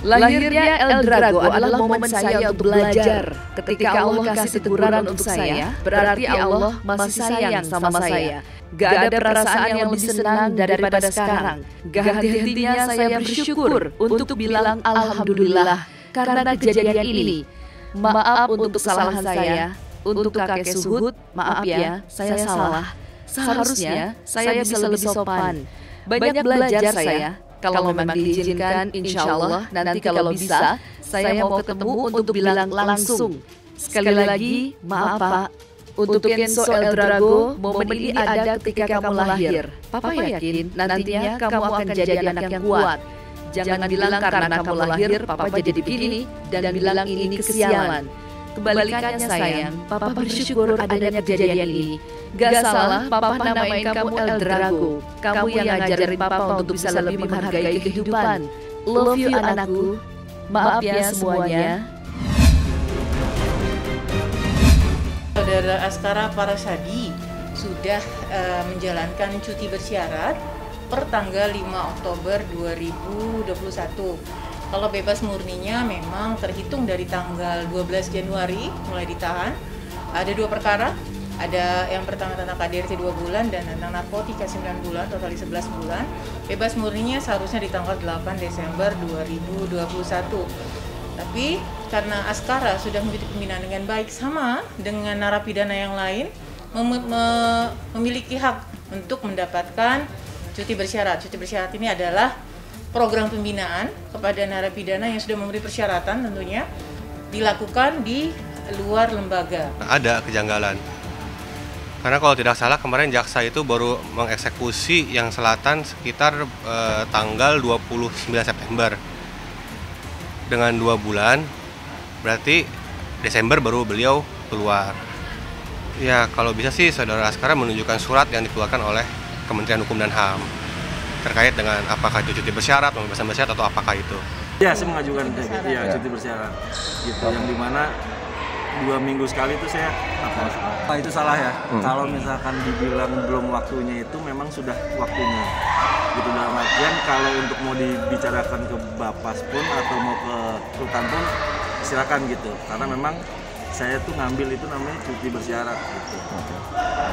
Lahirnya El Drago adalah momen saya untuk belajar. Ketika Allah kasih teguran untuk saya, berarti Allah masih sayang sama saya. Gak ada perasaan yang lebih senang daripada sekarang. Gak henti-hentinya saya bersyukur untuk bilang Alhamdulillah karena kejadian ini. Maaf untuk kesalahan saya. Untuk kakek Suhud, maaf ya, saya salah. Seharusnya saya bisa lebih sopan. Banyak belajar saya. Kalau memang diizinkan, insya Allah nanti kalau bisa, saya mau ketemu untuk bilang langsung. Sekali lagi, maaf Pak. Untuk Kenzo El Drago, momen ini ada ketika kamu lahir. Papa yakin nantinya kamu akan jadi anak yang kuat. Jangan bilang karena kamu lahir, Papa jadi begini, dan bilang ini kesialan. Kebalikannya sayang, Papa bersyukur adanya kejadian ini. Gak salah Papa namain kamu El Drago. Kamu yang ngajarin Papa untuk bisa lebih menghargai kehidupan. Love you anakku. Maaf ya semuanya. Saudara Askara Parasadi sudah menjalankan cuti bersyarat per tanggal 5 Oktober 2021. Kalau bebas murninya memang terhitung dari tanggal 12 Januari mulai ditahan. Ada 2 perkara, ada yang pertama tentang KDRT 2 bulan dan tentang narkotika 9 bulan, total 11 bulan. Bebas murninya seharusnya di tanggal 8 Desember 2021. Tapi karena Askara sudah mengikuti pembinaan dengan baik sama dengan narapidana yang lain, memiliki hak untuk mendapatkan cuti bersyarat. Cuti bersyarat ini adalah program pembinaan kepada narapidana yang sudah memenuhi persyaratan tentunya dilakukan di luar lembaga. Ada kejanggalan. Karena kalau tidak salah kemarin jaksa itu baru mengeksekusi yang selatan sekitar tanggal 29 September. Dengan 2 bulan, berarti Desember baru beliau keluar. Ya kalau bisa sih saudara Askara menunjukkan surat yang dikeluarkan oleh Kementerian Hukum dan HAM. Terkait dengan apakah itu cuti bersyarat, pembebasan bersyarat atau apakah itu? Ya, saya mengajukan cuti bersyarat, gitu. Yang dimana 2 minggu sekali itu saya itu salah ya. Kalau misalkan dibilang belum waktunya itu memang sudah waktunya. Gitu dalam artian kalau untuk mau dibicarakan ke Bapas pun atau mau ke Rutan pun silakan gitu. Karena memang saya tuh ngambil itu namanya cuti bersyarat gitu.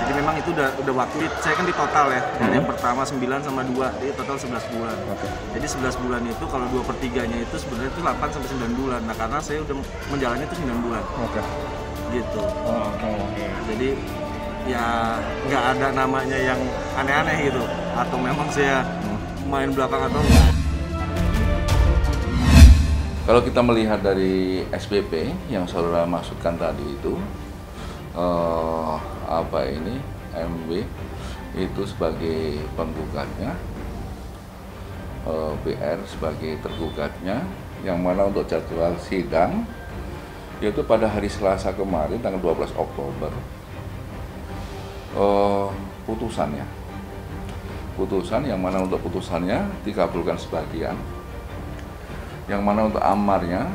Jadi memang itu udah waktu. Saya kan di total ya. Yang pertama 9 sama 2, jadi total 11 bulan. Jadi 11 bulan itu kalau 2/3-nya itu sebenarnya itu 8 sampai 9 bulan. Nah, karena saya udah menjalani itu 9 bulan. Gitu. Jadi ya nggak ada namanya yang aneh-aneh gitu. Atau memang saya main belakang atau enggak. Kalau kita melihat dari SPP yang saudara maksudkan tadi itu, MW itu sebagai penggugatnya, BR sebagai tergugatnya, yang mana untuk jadwal sidang yaitu pada hari Selasa kemarin tanggal 12 Oktober. Putusan yang mana untuk putusannya dikabulkan sebagian. Yang mana untuk amarnya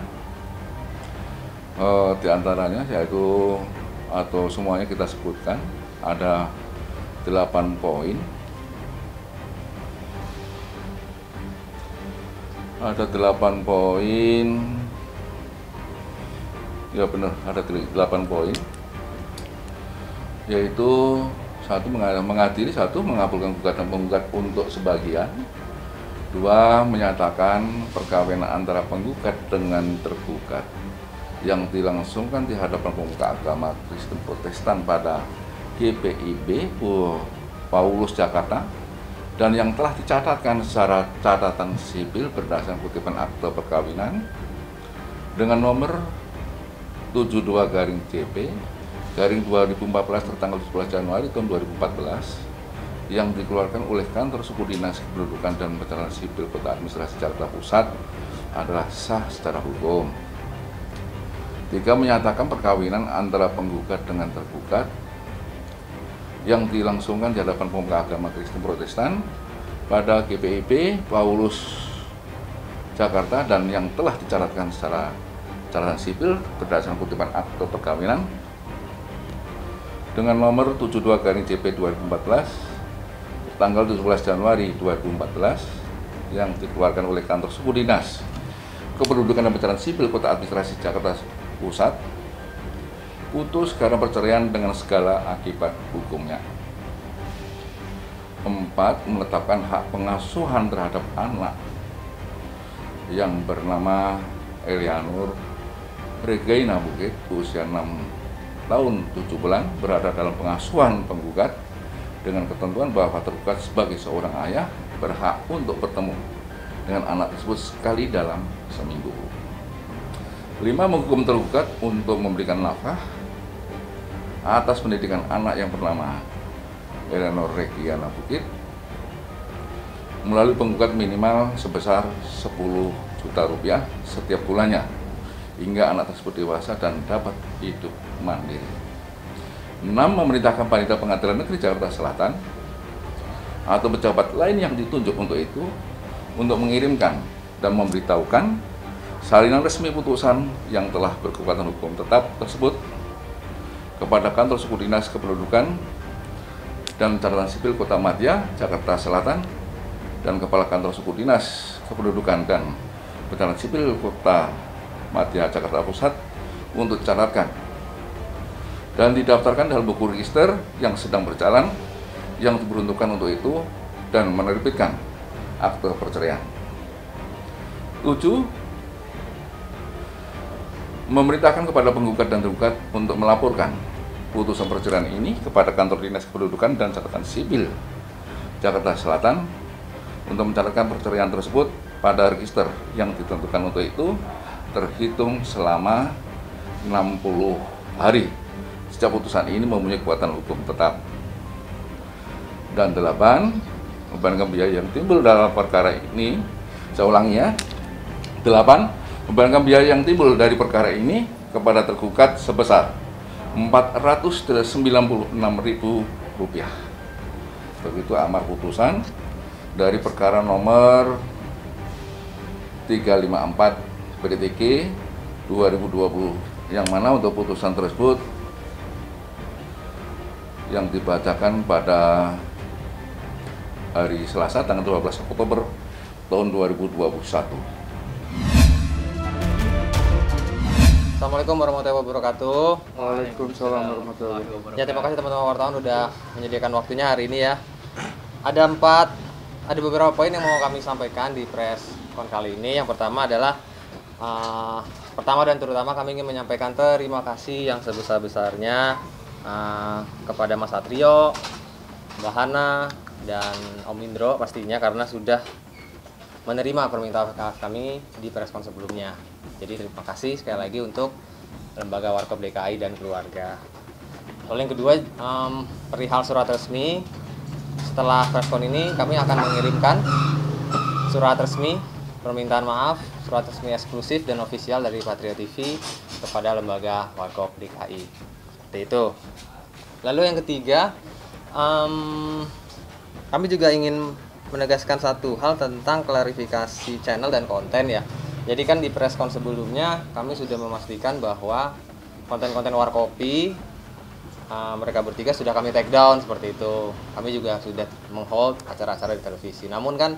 diantaranya yaitu atau semuanya kita sebutkan ada 8 poin. Ada 8 poin. Ya benar, ada 8 poin. Yaitu 1 mengadili, 1 mengabulkan gugatan penggugat untuk sebagian. 2 menyatakan perkawinan antara penggugat dengan tergugat yang dilangsungkan di hadapan pemuka agama Kristen Protestan pada GPIB Paulus Jakarta dan yang telah dicatatkan secara catatan sipil berdasarkan kutipan akte perkawinan dengan nomor 72/JP/2014 tertanggal 11 Januari tahun 2014 yang dikeluarkan oleh Kantor Suku Dinas Kependudukan dan Pencatatan Sipil Kota Administrasi Jakarta Pusat adalah sah secara hukum. 3 menyatakan perkawinan antara penggugat dengan tergugat yang dilangsungkan di hadapan pemuka agama Kristen Protestan pada GPIB Paulus Jakarta dan yang telah dicatatkan secara catatan sipil berdasarkan kutipan akte perkawinan dengan nomor 72/JP/2014 tanggal 17 Januari 2014 yang dikeluarkan oleh Kantor Suku Dinas Kependudukan dan Pencatatan Sipil Kota Administrasi Jakarta Pusat putus karena perceraian dengan segala akibat hukumnya. 4. Menetapkan hak pengasuhan terhadap anak yang bernama Elianur Regaina Bukit, usia 6 tahun 7 bulan, berada dalam pengasuhan penggugat dengan ketentuan bahwa tergugat sebagai seorang ayah berhak untuk bertemu dengan anak tersebut sekali dalam seminggu. 5. Menghukum tergugat untuk memberikan nafkah atas pendidikan anak yang bernama Elianur Regaina Bukit melalui penggugat minimal sebesar 10 juta rupiah setiap bulannya hingga anak tersebut dewasa dan dapat hidup mandiri. 6. Memerintahkan panitia Pengadilan Negeri Jakarta Selatan atau pejabat lain yang ditunjuk untuk itu untuk mengirimkan dan memberitahukan salinan resmi putusan yang telah berkekuatan hukum tetap tersebut kepada Kantor Suku Dinas Kependudukan dan Catatan Sipil Kota Madya, Jakarta Selatan, dan Kepala Kantor Suku Dinas Kependudukan dan Catatan Sipil Kota Madya, Jakarta Pusat untuk dicatatkan dan didaftarkan dalam buku register yang sedang berjalan yang diperuntukkan untuk itu dan menerbitkan akte perceraian. 7. Memerintahkan kepada penggugat dan tergugat untuk melaporkan putusan perceraian ini kepada Kantor Dinas Kependudukan dan Catatan Sipil Jakarta Selatan untuk mencatatkan perceraian tersebut pada register yang ditentukan untuk itu terhitung selama 60 hari sejak putusan ini mempunyai kekuatan hukum tetap. Dan 8. Membebankan biaya yang timbul dalam perkara ini, saya ulangi ya, 8. Membebankan biaya yang timbul dari perkara ini kepada tergugat sebesar Rp496.000. Begitu amar putusan dari perkara nomor 354 PDTK 2020, yang mana untuk putusan tersebut yang dibacakan pada hari Selasa tanggal 12 Oktober tahun 2021. Assalamualaikum warahmatullahi wabarakatuh. Waalaikumsalam warahmatullahi wabarakatuh. Ya, terima kasih teman-teman wartawan udah menyediakan waktunya hari ini ya. Ada beberapa poin yang mau kami sampaikan di press con kali ini. Yang pertama adalah pertama dan terutama kami ingin menyampaikan terima kasih yang sebesar-besarnya kepada Mas Satrio, Mbak Hana, dan Om Indro pastinya karena sudah menerima permintaan kami di preskon sebelumnya. Jadi terima kasih sekali lagi untuk Lembaga Warkop DKI dan keluarga. Lalu yang kedua, perihal surat resmi. Setelah preskon ini kami akan mengirimkan surat resmi permintaan maaf, surat resmi eksklusif dan ofisial dari Patria TV kepada Lembaga Warkop DKI. Seperti itu. Lalu yang ketiga, kami juga ingin menegaskan satu hal tentang klarifikasi channel dan konten ya. Jadi kan di preskon sebelumnya kami sudah memastikan bahwa konten-konten Warkopi mereka bertiga sudah kami take down seperti itu. Kami juga sudah menghold acara-acara di televisi. Namun kan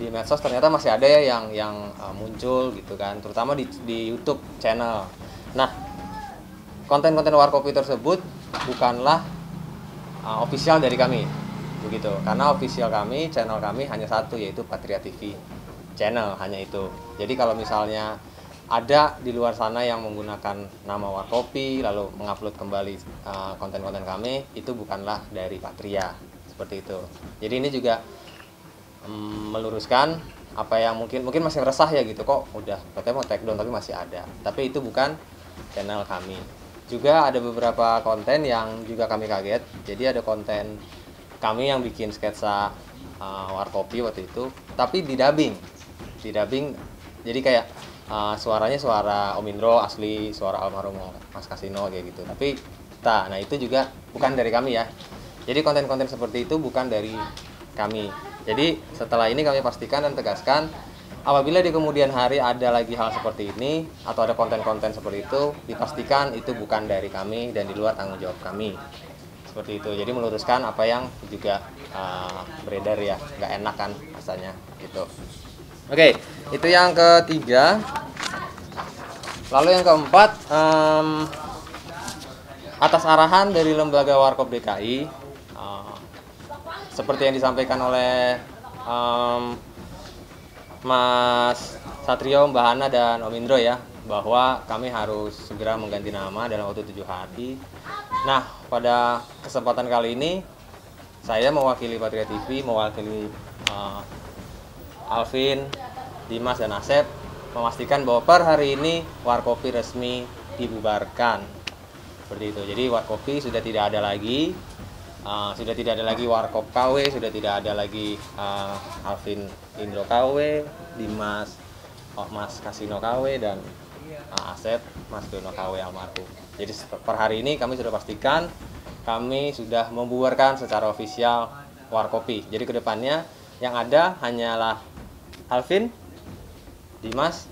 di medsos ternyata masih ada ya yang muncul gitu kan, terutama di YouTube channel. Nah, konten-konten Warkopi tersebut bukanlah official dari kami. Begitu, karena official kami, channel kami hanya satu, yaitu Patria TV channel, hanya itu. Jadi kalau misalnya ada di luar sana yang menggunakan nama Warkopi lalu mengupload kembali konten-konten kami, itu bukanlah dari Patria, seperti itu. Jadi ini juga meluruskan apa yang mungkin masih resah ya gitu, kok udah katanya mau take down tapi masih ada, tapi itu bukan channel kami. Juga ada beberapa konten yang juga kami kaget. Jadi ada konten kami yang bikin sketsa Warkopi waktu itu, tapi didubbing. Jadi kayak suaranya suara Om Indro asli, suara almarhum Mas Kasino kayak gitu. Tapi nah itu juga bukan dari kami ya. Jadi konten-konten seperti itu bukan dari kami. Jadi setelah ini kami pastikan dan tegaskan, apabila di kemudian hari ada lagi hal seperti ini atau ada konten-konten seperti itu, dipastikan itu bukan dari kami dan di luar tanggung jawab kami. Seperti itu. Jadi meluruskan apa yang juga beredar ya, nggak enak kan rasanya gitu. Oke, itu yang ketiga. Lalu yang keempat, atas arahan dari Lembaga Warkop DKI, seperti yang disampaikan oleh Mas Satrio, Mbak Hana, dan Om Indro ya, bahwa kami harus segera mengganti nama dalam waktu 7 hari. Nah, pada kesempatan kali ini saya mewakili Patria TV, mewakili Alvin, Dimas, dan Asep memastikan bahwa per hari ini Warkopi resmi dibubarkan. Seperti itu. Jadi Warkopi sudah tidak ada lagi, Warkop KW, sudah tidak ada lagi Alvin Indro KW, Dimas Mas Kasino KW, dan Asep Mas Dono KW almarhum. Jadi per hari ini kami sudah pastikan kami sudah membubarkan secara ofisial Warkopi. Jadi kedepannya yang ada hanyalah Alvin, Dimas,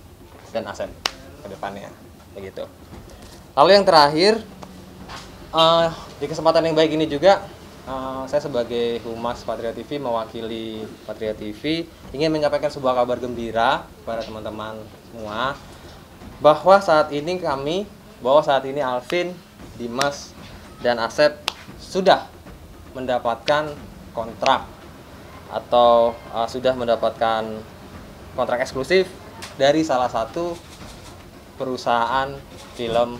dan Asep kedepannya, begitu. Lalu yang terakhir, di kesempatan yang baik ini juga saya sebagai Humas Patria TV, mewakili Patria TV, ingin menyampaikan sebuah kabar gembira kepada teman-teman semua bahwa saat ini Alvin, Dimas, dan Asep sudah mendapatkan kontrak atau sudah mendapatkan kontrak eksklusif dari salah satu perusahaan film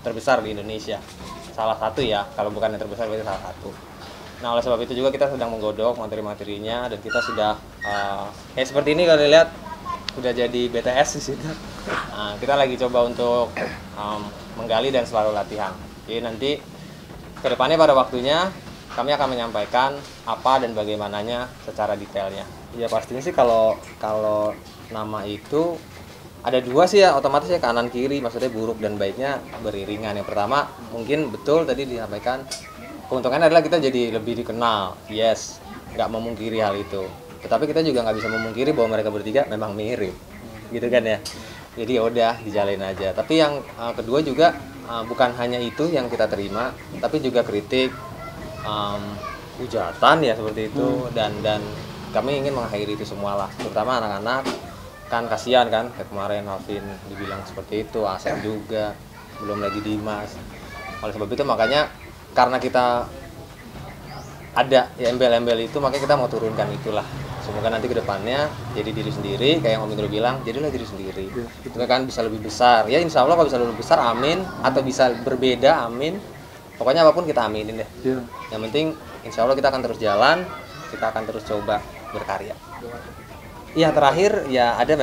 terbesar di Indonesia. Salah satu ya, kalau bukan yang terbesar berarti salah satu. Nah, oleh sebab itu juga kita sedang menggodok materi-materinya, dan kita sudah seperti ini kalau dilihat sudah jadi BTS di situ. Nah, kita lagi coba untuk menggali dan selalu latihan. Jadi nanti kedepannya pada waktunya kami akan menyampaikan apa dan bagaimananya secara detailnya. Ya pastinya sih kalau nama itu ada dua sih ya, otomatis ya kanan kiri, maksudnya buruk dan baiknya beriringan. Yang pertama mungkin betul tadi disampaikan, keuntungannya adalah kita jadi lebih dikenal, yes, nggak memungkiri hal itu. Tetapi kita juga nggak bisa memungkiri bahwa mereka bertiga memang mirip, gitu kan ya. Jadi udah dijalin aja. Tapi yang kedua juga bukan hanya itu yang kita terima, tapi juga kritik, hujatan ya seperti itu, dan kami ingin mengakhiri itu semua lah, terutama anak-anak. Kan kasihan kan, kayak kemarin Alvin dibilang seperti itu, Asep juga, belum lagi Dimas. Oleh sebab itu makanya karena kita ada ya embel-embel itu, makanya kita mau turunkan itulah. Semoga nanti kedepannya jadi diri sendiri, kayak yang Om Indro bilang, jadilah diri sendiri. Itu kan bisa lebih besar. Ya insya Allah kalau bisa lebih besar, amin. Atau bisa berbeda, amin. Pokoknya apapun kita aminin deh. Yang penting insya Allah kita akan terus jalan, kita akan terus coba berkarya. Iya, terakhir ya ada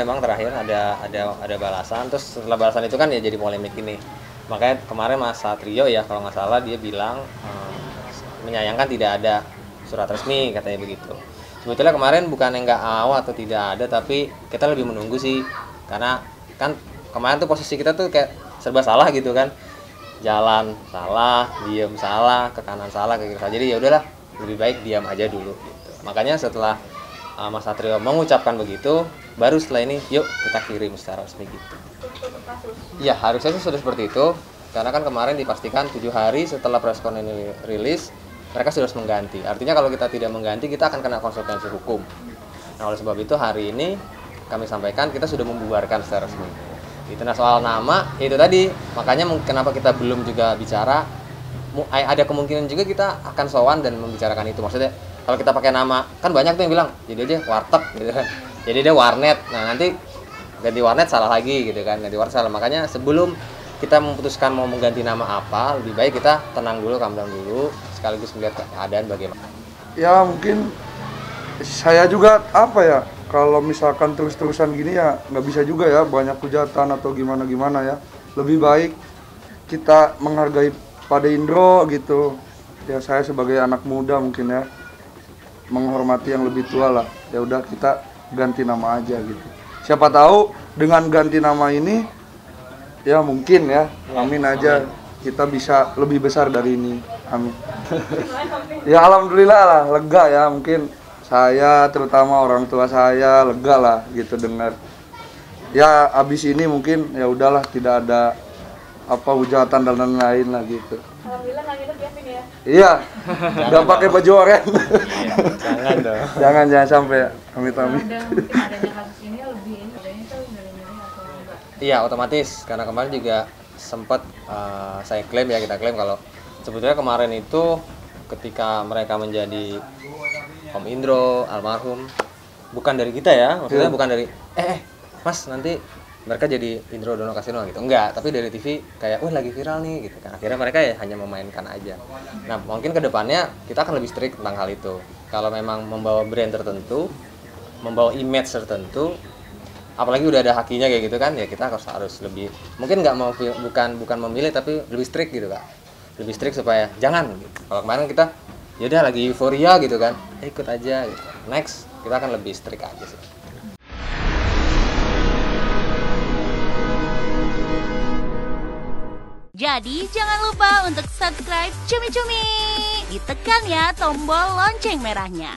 balasan, terus setelah balasan itu kan ya jadi polemik ini. Makanya kemarin Mas Satrio ya kalau nggak salah dia bilang menyayangkan tidak ada surat resmi, katanya begitu. Sebetulnya kemarin bukan yang nggak atau tidak ada, tapi kita lebih menunggu sih, karena kan kemarin tuh posisi kita tuh kayak serba salah gitu kan, jalan salah, diem salah, ke kanan salah, ke kiri salah. Jadi ya udahlah, lebih baik diam aja dulu. Gitu. Makanya setelah Mas Satrio mengucapkan begitu, baru setelah ini yuk kita kirim secara resmi gitu. Iya, harusnya sih sudah seperti itu, karena kan kemarin dipastikan 7 hari setelah preskon ini rilis, mereka sudah harus mengganti. Artinya kalau kita tidak mengganti, kita akan kena konsekuensi hukum. Nah, oleh sebab itu hari ini kami sampaikan kita sudah membubarkan secara resmi. Itu. Nah, soal nama itu tadi, makanya kenapa kita belum juga bicara, ada kemungkinan juga kita akan sowan dan membicarakan itu. Maksudnya kalau kita pakai nama, kan banyak tuh yang bilang jadi aja warteg gitu kan, jadi dia warnet. Nah nanti ganti warnet salah lagi gitu kan, ganti warnet salah. Makanya sebelum kita memutuskan mau mengganti nama apa, lebih baik kita tenang dulu, calm down dulu, sekaligus melihat keadaan bagaimana. Ya mungkin saya juga kalau misalkan terus-terusan gini ya nggak bisa juga ya, banyak hujatan atau gimana ya. Lebih baik kita menghargai Pak Indro gitu. Ya saya sebagai anak muda mungkin ya, menghormati yang lebih tua lah. Ya udah kita ganti nama aja gitu. Siapa tahu dengan ganti nama ini ya mungkin ya, amin aja, kita bisa lebih besar dari ini. Amin. Ya alhamdulillah lah, lega ya, mungkin saya terutama orang tua saya lega lah gitu dengar. Ya abis ini mungkin ya udahlah, tidak ada hujatan dan lain-lain lah gitu. Alhamdulillah nggak nginep ya, Vin ya? Iya, nggak pakai baju oranye. Jangan dong. Jangan sampai amit-amit. Mungkin adanya kasus ini lebih ini, adanya tuh milih-milih atau enggak? Iya, otomatis karena kemarin juga sempat saya klaim ya, kita klaim kalau sebetulnya kemarin itu ketika mereka menjadi Om Indro almarhum, bukan dari kita ya, maksudnya bukan dari Mas nanti mereka jadi Indro Dono Kasino gitu, enggak, tapi dari TV kayak lagi viral nih gitu kan, akhirnya mereka ya hanya memainkan aja. Nah mungkin kedepannya kita akan lebih strict tentang hal itu. Kalau memang membawa brand tertentu, membawa image tertentu, apalagi udah ada hakinya kayak gitu kan, ya kita harus lebih, mungkin nggak mau, bukan memilih tapi lebih strict gitu Kak, lebih strict supaya jangan gitu. Kalau kemarin kita yaudah lagi euforia gitu kan, ikut aja gitu. Next kita akan lebih strict aja sih. Jadi jangan lupa untuk subscribe Cumi Cumi, ditekan ya tombol lonceng merahnya.